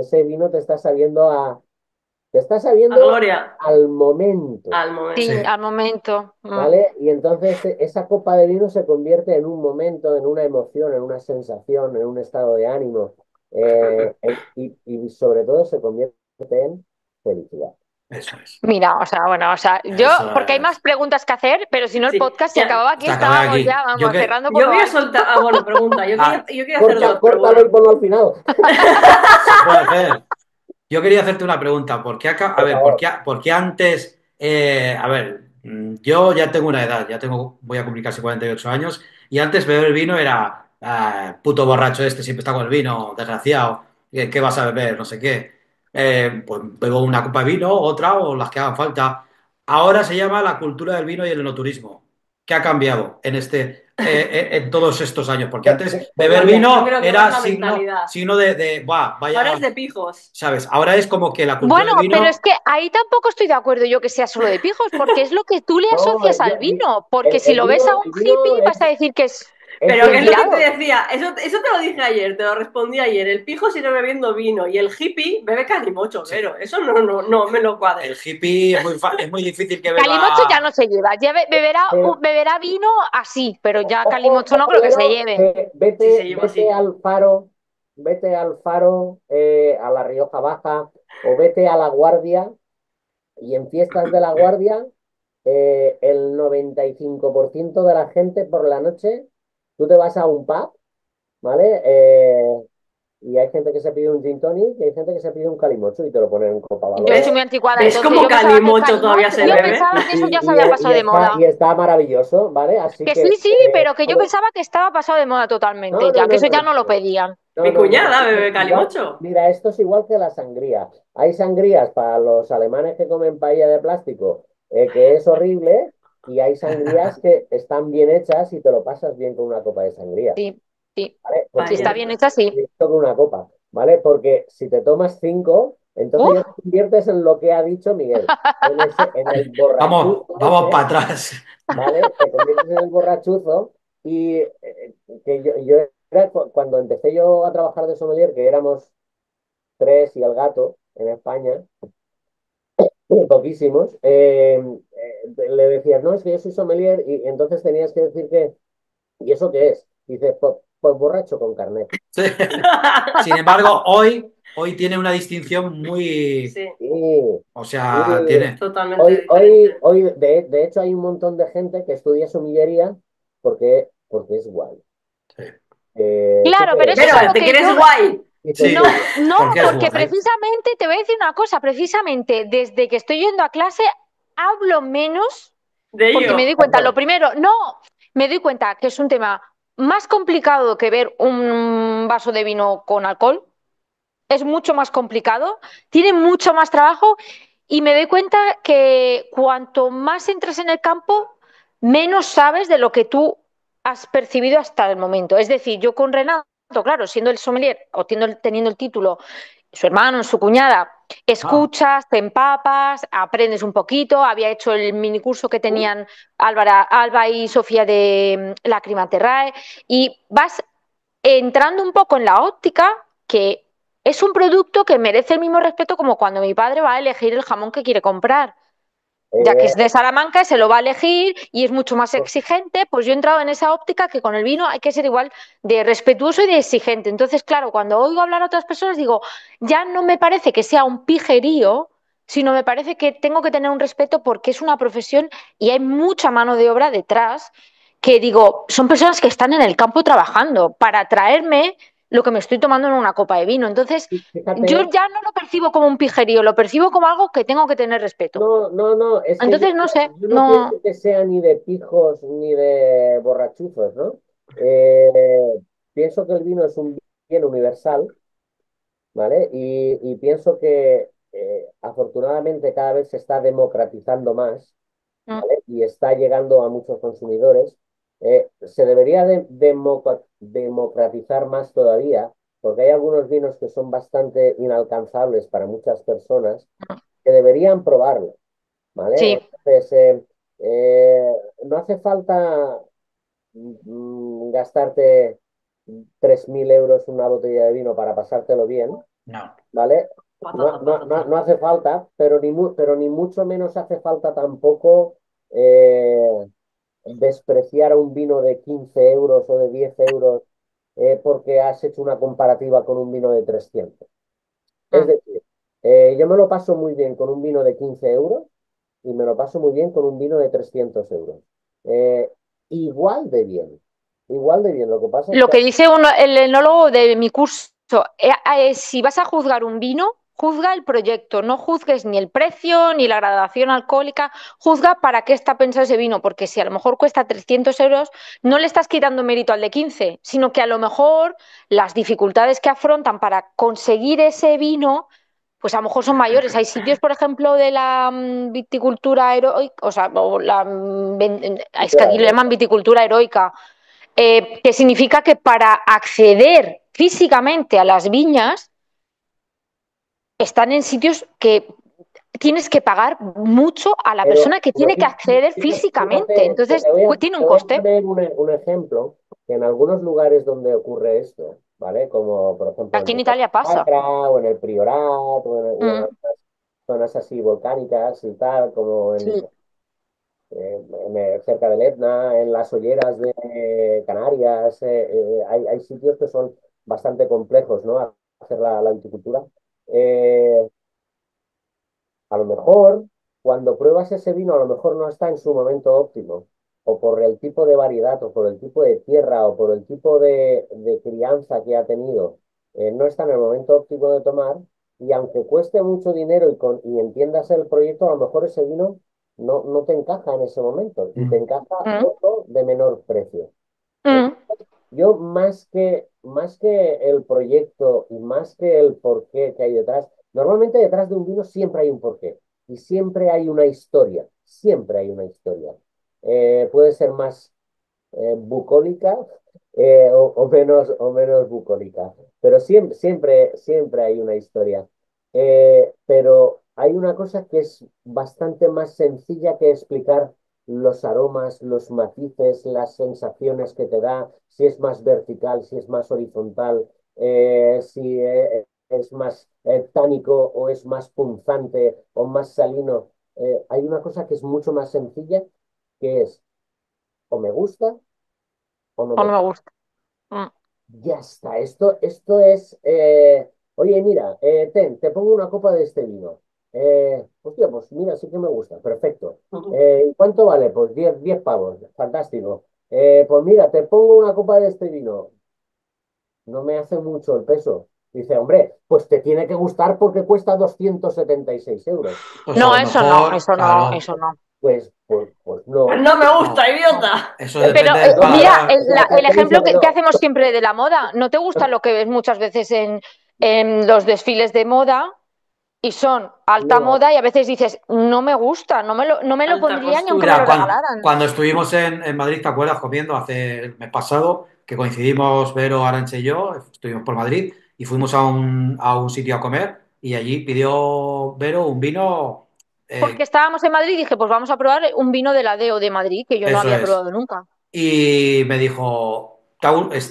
ese vino te está sabiendo te está A sabiendo Gloria, al momento, al momento. Sí, Sí, al momento. ¿vale? Y entonces esa copa de vino se convierte en un momento, en una emoción, en una sensación, en un estado de ánimo, y sobre todo se convierte en felicidad. eso es. Mira, o sea, bueno, o sea, yo, Eso porque hay más es. preguntas que hacer, pero si no el Sí, podcast se ya. acababa aquí, Hasta acabar estábamos ya, aquí. vamos, cerrando por Yo lo voy a alto. soltar. Ah, bueno, pregunta. Ah, Yo quería hacer dos, pero Córtalo y bueno. ponlo al final, se puede hacer. Yo quería hacerte una pregunta. A por ver, favor. por qué antes? A ver, yo ya tengo una edad, voy a cumplir casi 48 años, y antes beber vino era puto borracho este, siempre está con el vino, desgraciado, ¿qué vas a beber? No sé qué. Pues bebo una copa de vino, otra o las que hagan falta. Ahora se llama la cultura del vino y el enoturismo. ¿Qué ha cambiado en todos estos años? Porque antes Pues beber Yo, mira, yo vino creo que más era la mentalidad. signo Buah, Ahora es vaya, de pijos. ¿sabes? Ahora es como que la cultura Bueno, del pero es vino, que ahí tampoco estoy de acuerdo yo que sea solo de pijos, porque es lo que tú le no, asocias al vino, porque si el lo ves a vino, un el hippie vino vas a decir es Pero que ¿qué es es lo que te virado. decía? Eso te lo dije ayer, te lo respondí ayer. El pijo sigue bebiendo vino y el hippie bebe calimocho, sí, pero eso no me lo el cuadres. hippie es muy difícil que Calimocho ya beba. no se lleva, pero, beberá vino así, pero ya ojo, calimocho no ojo, creo que se Vero, lleve. que Sí, se lleva vete así. al Faro, a la Rioja Baja, o vete a La Guardia, y en fiestas de La Guardia, el 95% de la gente por la noche, tú te vas a un pub, ¿vale? Y hay gente que se pide un gin tonic y hay gente que se pide un calimocho y te lo ponen en copa Yo ¿Ves? estoy valora. muy anticuada, ¿Ves entonces cómo yo pensaba que el calimocho todavía calimocho, se yo bebe? pensaba que eso ya se había pasado de Y moda. está maravilloso, ¿vale? Así Que que, sí, sí, pero que yo vale. pensaba que estaba pasado de moda No, totalmente, no, ya que no, eso no, ya no. no lo pedían. No, Mi no, no. cuñada bebe Igual, calimocho. mira, esto es igual que la sangría. Hay sangrías para los alemanes que comen paella de plástico, que es horrible, y hay sangrías que están bien hechas y te lo pasas bien con una copa de sangría, Sí, sí. ¿vale? Si está Vaya. bien hecha, sí. Con una copa, ¿vale? Porque si te tomas cinco, entonces ya ¡Uf! te conviertes en lo que ha dicho Miguel, en el borrachuzo Vamos ese, para atrás. ¿vale? Te conviertes en el borrachuzo y que cuando empecé yo a trabajar de sommelier, que éramos tres y el gato en España, poquísimos, le decías, no, es que yo soy sommelier y entonces tenías que decir que, ¿y eso qué es? Dices, pues borracho con carnet. Sí. Sin embargo, hoy tiene una distinción muy, Sí, Sí, o sí. sea, tiene. totalmente diferente. De hecho, hay un montón de gente que estudia somillería porque es guay. Sí, ¿Tú Claro, qué pero eres? eso es Pero, algo ¿te que quieres yo guay? Dices, no, sí, yo, no, porque es porque guay. precisamente te voy a decir una cosa, precisamente desde que estoy yendo a clase hablo menos De porque me ello. doy cuenta, lo primero, no, me doy cuenta que es un tema más complicado que ver un vaso de vino con alcohol, es mucho más complicado, tiene mucho más trabajo y me doy cuenta que cuanto más entras en el campo, menos sabes de lo que tú has percibido hasta el momento. Es decir, yo con Renato, claro, siendo el sommelier o teniendo el título, su hermano, su cuñada, Ah, escuchas, te empapas, aprendes un poquito. Había hecho el minicurso que tenían Alba y Sofía de Lacrima Terrae y vas entrando un poco en la óptica que es un producto que merece el mismo respeto como cuando mi padre va a elegir el jamón que quiere comprar. Ya que eh, es de Salamanca, se lo va a elegir y es mucho más exigente, pues yo he entrado en esa óptica que con el vino hay que ser igual de respetuoso y de exigente. Entonces, claro, cuando oigo hablar a otras personas digo, ya no me parece que sea un pijerío, sino me parece que tengo que tener un respeto porque es una profesión y hay mucha mano de obra detrás que digo, son personas que están en el campo trabajando para traerme lo que me estoy tomando en una copa de vino. Entonces, yo fíjate, ya no lo percibo como un pijerío, lo percibo como algo que tengo que tener respeto. no, no, no, es que Entonces, no sé, yo no no. pienso que sea ni de pijos ni de borrachuzos, ¿no? Eh, Pienso que el vino es un bien universal, ¿vale? Y pienso que afortunadamente cada vez se está democratizando más, Mm, ¿vale? Y está llegando a muchos consumidores. Se debería democratizar más todavía, porque hay algunos vinos que son bastante inalcanzables para muchas personas que deberían probarlo, ¿vale? sí, Entonces, eh, no hace falta gastarte 3.000 euros una botella de vino para pasártelo bien, no. ¿vale? Patata, patata. No hace falta, pero ni mucho menos hace falta tampoco eh, despreciar a un vino de 15 euros o de 10 euros porque has hecho una comparativa con un vino de 300. Es Mm. decir, yo me lo paso muy bien con un vino de 15 euros y me lo paso muy bien con un vino de 300 euros. Eh, igual de bien, igual de bien. Lo que pasa es Lo que que dice el enólogo de mi curso, si vas a juzgar un vino, juzga el proyecto, no juzgues ni el precio ni la gradación alcohólica, juzga para qué está pensado ese vino, porque si a lo mejor cuesta 300 euros, no le estás quitando mérito al de 15, sino que a lo mejor las dificultades que afrontan para conseguir ese vino pues a lo mejor son mayores. Hay sitios, por ejemplo, de la viticultura heroica, o sea, es que aquí le llaman viticultura heroica, que significa que para acceder físicamente a las viñas están en sitios que tienes que pagar mucho a la persona que pero tiene que acceder físicamente. fíjate, Entonces, pues, tiene un te voy a coste. poner un ejemplo que en algunos lugares donde ocurre esto, ¿vale? Como por ejemplo Aquí en Italia en pasa. Acra o en el Priorat o en Mm, otras zonas así volcánicas y tal, como sí. cerca del Etna, en las olleras de Canarias, hay sitios que son bastante complejos, ¿no? Hacer la viticultura. Eh, a lo mejor, cuando pruebas ese vino, a lo mejor no está en su momento óptimo, o por el tipo de variedad, o por el tipo de tierra, o por el tipo de crianza que ha tenido, no está en el momento óptimo de tomar, y aunque cueste mucho dinero y entiendas el proyecto, a lo mejor ese vino no te encaja en ese momento, y te Mm. encaja Mm, otro de menor precio. mm. Yo más que el proyecto y más que el porqué que hay detrás, normalmente detrás de un vino siempre hay un porqué y siempre hay una historia, siempre hay una historia. Puede ser más bucólica o menos bucólica. Pero siempre hay una historia. Pero hay una cosa que es bastante más sencilla que explicar los aromas, los matices, las sensaciones que te da, si es más vertical, si es más horizontal, si es más tánico o es más punzante o más salino. Hay una cosa que es mucho más sencilla, que es o me gusta o no O me no me gusta. gusta. Mm. Ya está, esto es, oye, mira, te pongo una copa de este vino. Hostia, pues mira, sí que me gusta, perfecto. ¿Y cuánto vale? Pues 10 pavos, fantástico. Pues mira, te pongo una copa de este vino. No me hace mucho el peso. Dice, hombre, pues te tiene que gustar porque cuesta 276 euros. Pues a No, lo eso no, mejor, eso no, claro, eso no. Pues Pues no. no me gusta, no. idiota. Eso Pero depende del No, no, mira, paladar. o sea, el te dice ejemplo que que no. hacemos siempre de la moda, ¿no te gusta lo que ves muchas veces en los desfiles de moda? Y son alta No, moda y a veces dices, no me gusta, no me lo Alta pondría ni aunque me costura. lo Mira, regalaran. cuando estuvimos en Madrid, ¿te acuerdas? Comiendo hace el mes pasado, que coincidimos Vero, Arantxa y yo, estuvimos por Madrid y fuimos a un sitio a comer y allí pidió Vero un vino, Porque eh, estábamos en Madrid y dije, pues vamos a probar un vino de la DEO de Madrid, que yo no eso había es, probado nunca. y me dijo,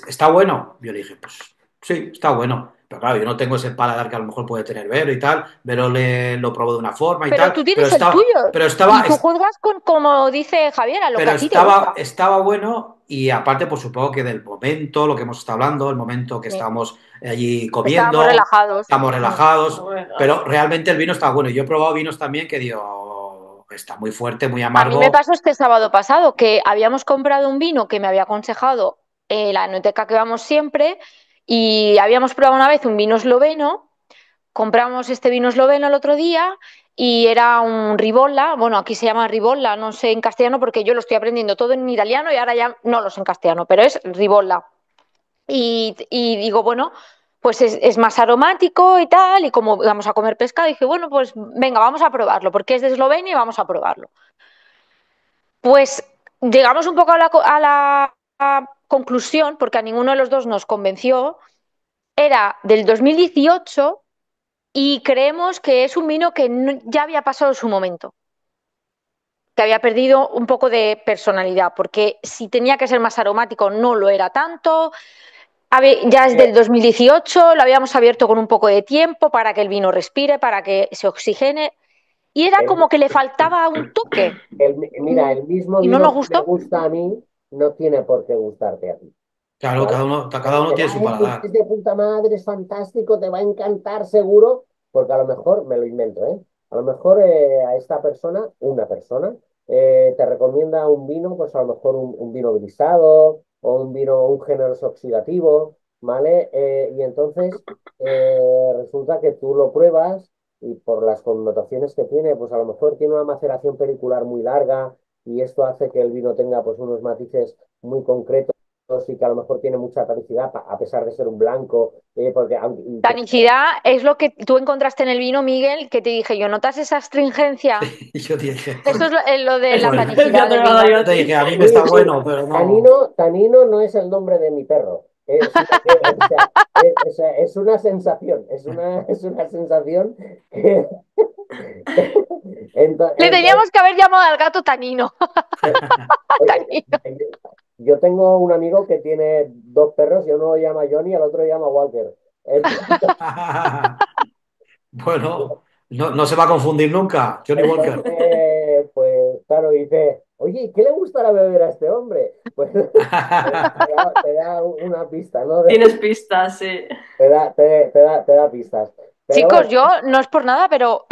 ¿está bueno? Yo le dije, pues sí, está bueno. Pero claro, yo no tengo ese paladar que a lo mejor puede tener Vero y tal. Vero lo probó de una forma y Pero tal, tú tienes el tuyo pero y estaba, tú juzgas con, como dice Javier, a lo que pero a ti te gusta. estaba bueno y aparte, pues supongo que del momento, lo que hemos estado hablando, el momento que Sí. estábamos allí Estábamos comiendo, relajados. estamos Mm. relajados, Hombre, pero claro. realmente el vino está bueno. Yo he probado vinos también que digo, está muy fuerte, muy A mí me amargo, pasó este sábado pasado que habíamos comprado un vino que me había aconsejado la enoteca que vamos siempre y habíamos probado una vez un vino esloveno. Compramos este vino esloveno el otro día y era un Ribolla. Bueno, aquí se llama Ribolla, no sé en castellano porque yo lo estoy aprendiendo todo en italiano y ahora ya no lo sé en castellano, pero es Ribolla. Y digo, bueno, pues es más aromático y tal, y como vamos a comer pescado, dije, bueno, pues venga, vamos a probarlo, porque es de Eslovenia y vamos a probarlo. Pues llegamos un poco a la conclusión, porque a ninguno de los dos nos convenció, era del 2018 y creemos que es un vino que ya había pasado su momento, que había perdido un poco de personalidad, porque si tenía que ser más aromático no lo era tanto, Ya es Eh, del 2018, lo habíamos abierto con un poco de tiempo para que el vino respire, para que se oxigene, y era el- como que le faltaba un toque. Mira, el mismo Y no vino nos que me gustó. gusta a mí no tiene por qué gustarte a ti. Claro, ¿Vale? Me cada uno dicen, tiene su ay, pues paladar. es de puta madre, es fantástico, te va a encantar seguro, porque a lo mejor, me lo invento, ¿eh? A lo mejor a esta persona, una persona, te recomienda un vino, pues a lo mejor un vino grisado o un vino, un generoso oxidativo, ¿vale? Y entonces resulta que tú lo pruebas y por las connotaciones que tiene, pues a lo mejor tiene una maceración pericular muy larga y esto hace que el vino tenga pues unos matices muy concretos y que a lo mejor tiene mucha tanicidad a pesar de ser un blanco, porque Tanicidad es lo que tú encontraste en el vino, Miguel, que te dije yo, ¿notas esa astringencia? Y yo dije, Eso es lo de la bueno, tanicidad Ya te del lo he dado vino. yo yo a te ti. dije, a mí me sí, está sí, bueno, pero no. Tanino no es el nombre de mi perro, sino que, o sea, es una sensación, es una sensación que... Le Entonces, teníamos que haber llamado al gato Tanino. oye, Tanino. yo tengo un amigo que tiene dos perros y uno lo llama Johnny y el otro lo llama Walker. Entonces, Bueno, no se va a confundir nunca, Johnny Walker. pues claro, dice, oye, ¿qué le gustará beber a este hombre? Pues te da una pista, ¿no? Tienes pistas, sí. Te da pistas. Pero Chicos, bueno, yo no es por nada, pero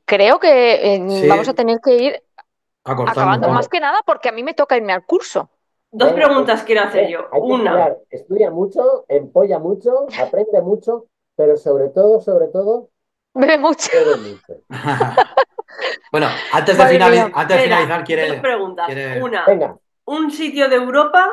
creo que vamos a Sí, tener que ir acortando un acabando, más poco. que nada porque a mí me toca irme al curso. Dos venga, pues preguntas quiero hacer yo. hay que Una, estudiar. Estudia mucho, empolla mucho, aprende mucho, pero sobre todo, Bebe mucho. bebe mucho. Bueno, Madre mía. antes de espera, finalizar, dos preguntas. quiere... Una, Venga, un sitio de Europa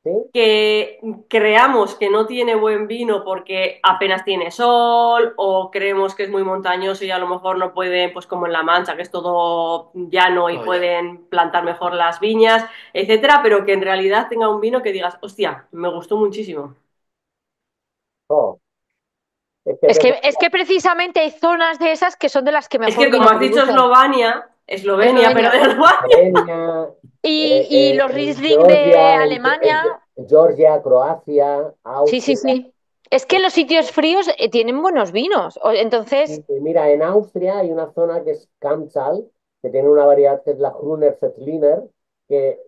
¿sí? que creamos que no tiene buen vino porque apenas tiene sol o creemos que es muy montañoso y a lo mejor no pueden, pues como en La Mancha, que es todo llano y Oh, ya. pueden plantar mejor las viñas, etcétera, pero que en realidad tenga un vino que digas, hostia, me gustó muchísimo. Oh, es que te Es que precisamente hay zonas de esas que son de las que Es mejor que como vino has dicho producen. Eslovenia, pero Eslovenia. de Eslovenia. Eslovenia, Y los Riesling de Georgia, Alemania. Georgia, Croacia, Sí, sí, Austria. sí. Es que los sitios fríos tienen buenos vinos. Entonces, Y mira, en Austria hay una zona que es Kamchal, que tiene una variedad que es la Gruner Veltliner, que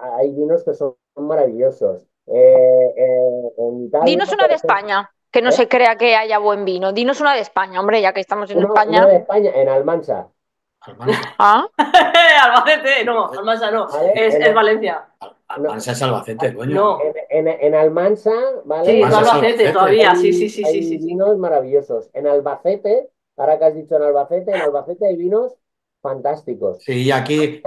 hay vinos que son maravillosos. En Italia, dinos una por de ejemplo, España, que no ¿eh? se crea que haya buen vino. Dinos una de España, hombre, ya que estamos en Una España. de España, en Almansa, Almansa. Ah, Albacete, no, Almansa no, ¿vale? es Valencia. No, Almansa es Albacete, coño. No, en Almansa, sí, ¿vale? es Almansa es Albacete Albacete. todavía, sí, sí, sí, sí, Hay sí, sí. vinos maravillosos. En Albacete, ahora que has dicho en Albacete hay vinos fantásticos. Sí, y aquí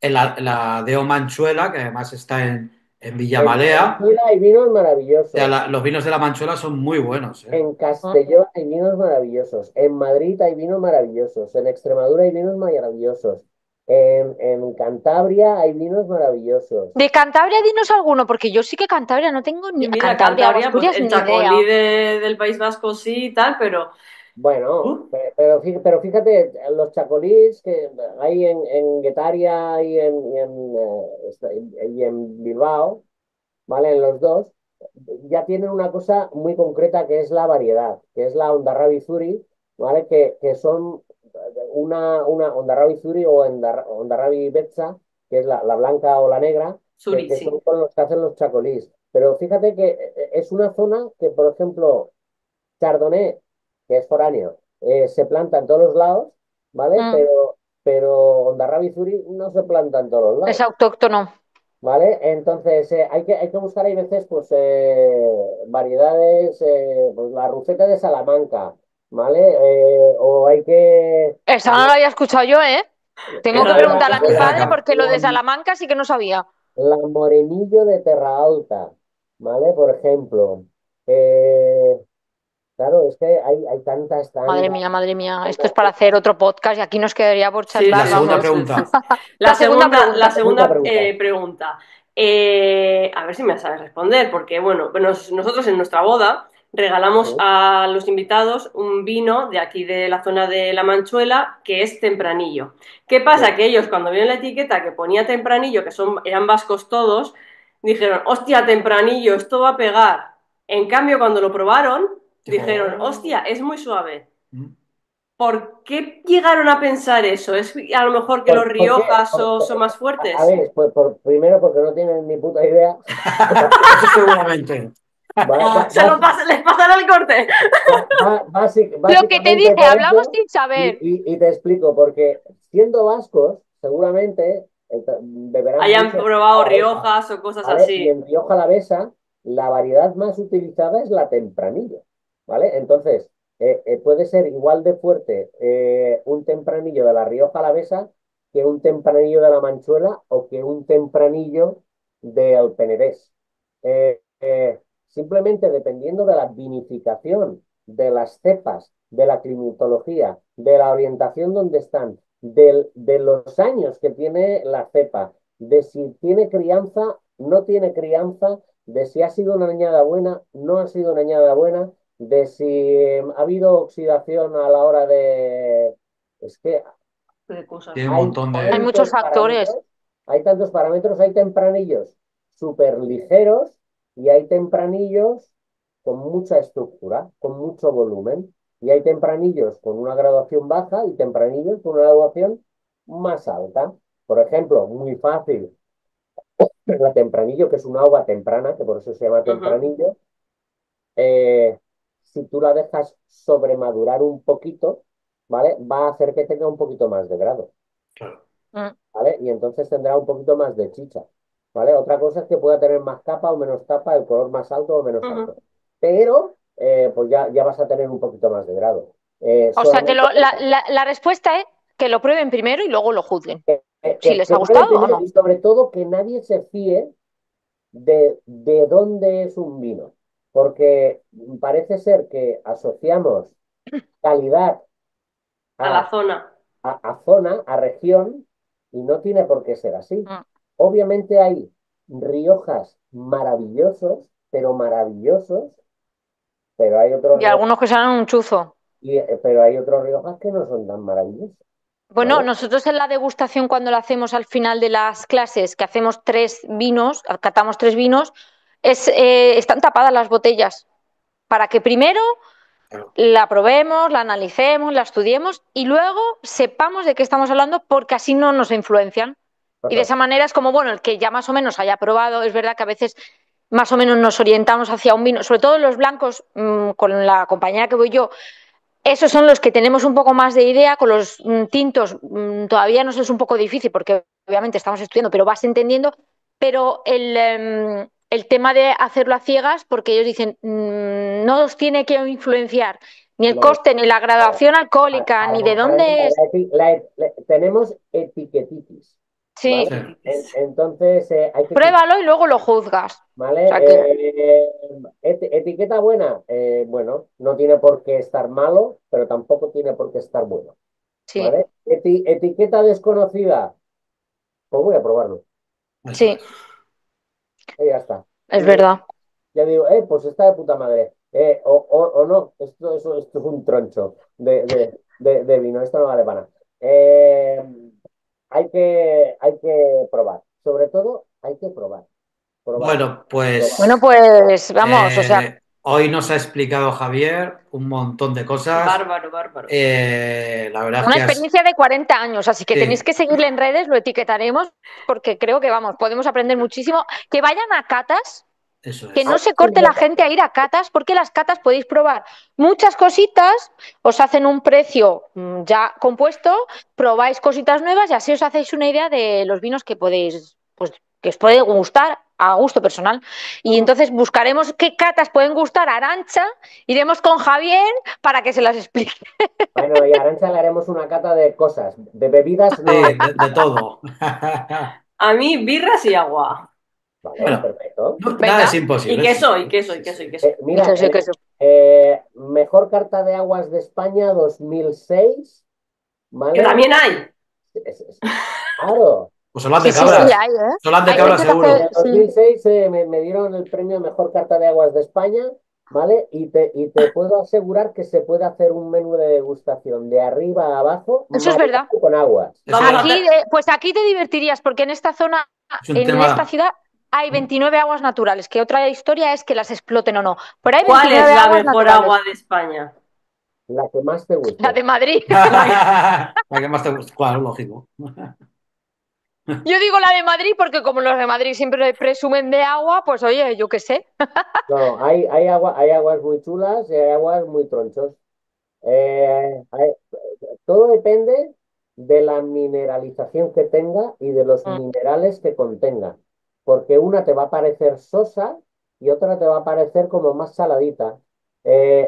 la Deo Manchuela, que además está en En Villamalea, Manchuela hay vinos o sea, maravillosos. los vinos de la Manchuela son muy buenos, ¿eh? En Castellón hay vinos maravillosos. En Madrid hay vinos maravillosos. En Extremadura hay vinos maravillosos. En Cantabria hay vinos maravillosos. de Cantabria dinos alguno, porque yo sí que Cantabria no tengo Y ni mira, Cantabria o Cantabria, pues Asturias el ni chacolí idea. del País Vasco sí y tal, pero... Bueno, uh, pero fíjate, los chacolís que hay en Guetaria y en Bilbao, ¿vale? En los dos, ya tienen una cosa muy concreta que es la variedad, que es la Ondarrabi Zuri, ¿vale? Que son una Ondarrabi Zuri o Ondarrabi Betza, que es la blanca o la negra, Suri, que son sí. con los que hacen los chacolís. Pero fíjate que es una zona que, por ejemplo, Chardonnay, que es foráneo, se planta en todos los lados, ¿vale? Mm, Pero Ondarrabi Zuri no se planta en todos los es lados. autóctono. ¿Vale? Entonces, hay que buscar, hay veces, pues, variedades, pues, la rufeta de Salamanca, ¿vale? O hay que... Esa no la había escuchado yo, ¿eh? Tengo que Esa no la preguntarle a mi escuché. padre La, porque lo de Salamanca sí que no sabía. La Morenillo de Terra Alta, ¿vale? Por ejemplo. Eh, claro, es que hay tantas, tantas, Madre mía, esto es tantas. para hacer otro podcast y aquí nos quedaría por Sí, la charlar, sí, segunda sí, vamos. sí, sí, pregunta. sí. Pregunta. La Segunda segunda pregunta. pregunta. A ver si me sabes responder, porque bueno, nosotros en nuestra boda regalamos Sí, a los invitados un vino de aquí de la zona de La Manchuela que es tempranillo. ¿Qué pasa? sí, Que ellos cuando vieron la etiqueta que ponía tempranillo, eran vascos todos, dijeron, hostia, tempranillo, esto va a pegar. En cambio, cuando lo probaron, dijeron, hostia, es muy suave. ¿Por qué llegaron a pensar eso? ¿Es a lo mejor que los ¿Por qué? Riojas son más A fuertes? ver, pues primero porque no tienen ni puta idea. Eso seguramente. Les pasará el corte. Lo que te Básicamente dije, por hablamos eso, sin saber. y te explico, porque siendo vascos, seguramente beberán Hayan mucho probado alavesa, Riojas o cosas ¿vale? Y así. en Rioja Alavesa, la variedad más utilizada es la tempranillo, ¿vale? Entonces, puede ser igual de fuerte un tempranillo de la Rioja Alavesa que un tempranillo de la Manchuela o que un tempranillo del Penedés. Simplemente dependiendo de la vinificación, de las cepas, de la climatología, de la orientación donde están, de los años que tiene la cepa, de si tiene crianza, no tiene crianza, de si ha sido una añada buena, no ha sido una añada buena, de si ha habido oxidación a la hora de... Es que Qué cosas. Tiene un hay montón Hay de... muchos tantos factores. parámetros, hay tantos parámetros, hay tempranillos súper ligeros y hay tempranillos con mucha estructura, con mucho volumen. Y hay tempranillos con una graduación baja y tempranillos con una graduación más alta. Por ejemplo, muy fácil, la tempranillo, que es una uva temprana, que por eso se llama Ujú. tempranillo, eh, si tú la dejas sobremadurar un poquito, ¿vale? Va a hacer que tenga un poquito más de grado. Claro. Mm. ¿Vale? Y entonces tendrá un poquito más de chicha, ¿vale? Otra cosa es que pueda tener más capa o menos capa, el color más alto o menos Ujú. alto. Pero, pues ya vas a tener un poquito más de grado. O sea que Solamente la respuesta es que lo prueben primero y luego lo juzguen. Si les ha que prueben gustado o primero no. y sobre todo que nadie se fíe de dónde es un vino. Porque parece ser que asociamos calidad A la a zona. a zona, a región, y no tiene por qué ser así. Mm. Obviamente hay Riojas maravillosos, pero maravillosos, pero hay otros Y algunos que sean un chuzo. pero hay otros Riojas que no son tan maravillosos, Bueno, ¿vale? nosotros en la degustación, cuando la hacemos al final de las clases, que hacemos 3 vinos, catamos 3 vinos, están tapadas las botellas para que primero Claro. la probemos, la analicemos, la estudiemos y luego sepamos de qué estamos hablando porque así no nos influencian. Y de esa manera es como, bueno, el que ya más o menos haya probado, es verdad que a veces más o menos nos orientamos hacia un vino, sobre todo los blancos, con la compañera que voy yo, esos son los que tenemos un poco más de idea, con los tintos todavía nos es un poco difícil porque obviamente estamos estudiando, pero vas entendiendo, pero el tema de hacerlo a ciegas, porque ellos dicen, no os tiene que influenciar ni el No, coste, ni la graduación alcohólica, ni de dónde es. tenemos etiquetitis, Sí, ¿vale? Sí. Entonces hay que quitar, pruébalo y luego lo juzgas. O ¿vale? sea que, Etiqueta buena, bueno, no tiene por qué estar malo, pero tampoco tiene por qué estar bueno, sí, ¿vale? Etiqueta desconocida, pues voy a probarlo, Eso sí, es. y ya está. es Y verdad. ya digo, pues está de puta madre. O no, esto es un troncho de vino, esto no vale para nada. Hay que probar, sobre todo hay que probar, probar, Bueno, probar. Bueno, pues pues vamos, o sea, hoy nos ha explicado Javier un montón de cosas. Bárbaro, bárbaro. La verdad es una que experiencia de 40 años, así que tenéis sí, que seguirle en redes, lo etiquetaremos, porque creo que, vamos, podemos aprender muchísimo. Que vayan a catas, eso que es. no Hay se que corte la gente a ir a catas, porque las catas podéis probar muchas cositas, os hacen un precio ya compuesto, probáis cositas nuevas y así os hacéis una idea de los vinos que podéis, pues, que os puede gustar a gusto personal. Y Ujú. entonces buscaremos qué catas pueden gustar a Arantxa, iremos con Javier para que se las explique. Bueno, y a Arantxa le haremos una cata de cosas, de bebidas no Sí, hay. de todo. A mí, birras y agua. Vale, Bueno, perfecto. nada es Venga, Y imposible. Sí, queso, y sí, queso, y sí, queso, y sí. queso. y Mira, que eso. mejor carta de aguas de España 2006, Que ¿vale? también hay. Claro. Pues son las de Sí, sí, sí, cabras. hay, ¿eh? Son las de Hay cabras, gente que En hace, seguro. el sí. 2006 me dieron el premio Mejor Carta de Aguas de España, ¿vale? Y te puedo asegurar que se puede hacer un menú de degustación de arriba a abajo, Eso es verdad. marinado con aguas. Eso Vamos a es. hacer. Pues aquí te divertirías, porque en esta zona, Es un en esta tema. ciudad, hay 29 aguas naturales, que otra historia es que las exploten o no. Pero hay ¿Cuál es 29 la aguas mejor naturales. agua de España? La que más te La guste. de Madrid. La que más te gusta. Claro, lógico. Yo digo la de Madrid porque como los de Madrid siempre presumen de agua, pues oye, yo qué sé. No, hay aguas muy chulas y hay aguas muy tronchos. Todo depende de la mineralización que tenga y de los Mm, minerales que contenga. Porque una te va a parecer sosa y otra te va a parecer como más saladita.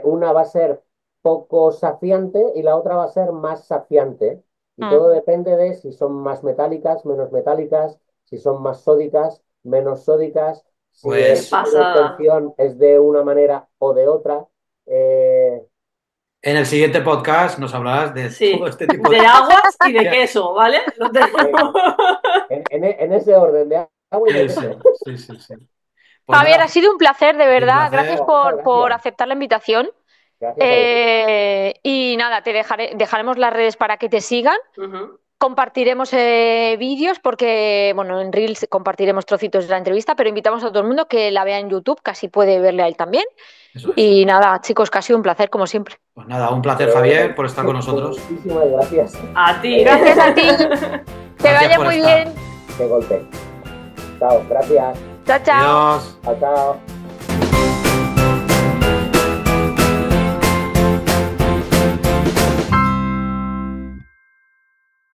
Una va a ser poco saciante y la otra va a ser más saciante. Y mm. todo depende de si son más metálicas, menos metálicas, si son más sódicas, menos sódicas, si Qué el Pues tipo de pasada. obtención es de una manera o de otra. Eh, en el siguiente podcast nos hablarás de todo Sí, este tipo de de... aguas y de queso, ¿vale? Lo tenemos. venga, en ese orden de agua y de Eso, queso. sí, sí, sí. Pues Javier, nada, ha sido un placer, de ha sido un verdad. Gracias placer. Muchas por gracias. aceptar la invitación. Gracias a vosotros. Y nada, dejaremos las redes para que te sigan. Ujú. Compartiremos vídeos porque, bueno, en Reels compartiremos trocitos de la entrevista, pero invitamos a todo el mundo que la vea en YouTube, casi puede verle a él también. Eso es. Y nada, chicos, casi un placer, como siempre. Pues nada, un placer, Pues, Javier, por estar con pues nosotros. muchísimas gracias. A ti. Gracias a ti. Que Gracias vaya por muy estar. bien. Qué golpe. Chao, gracias. Chao, chao. Adiós. Chao, chao.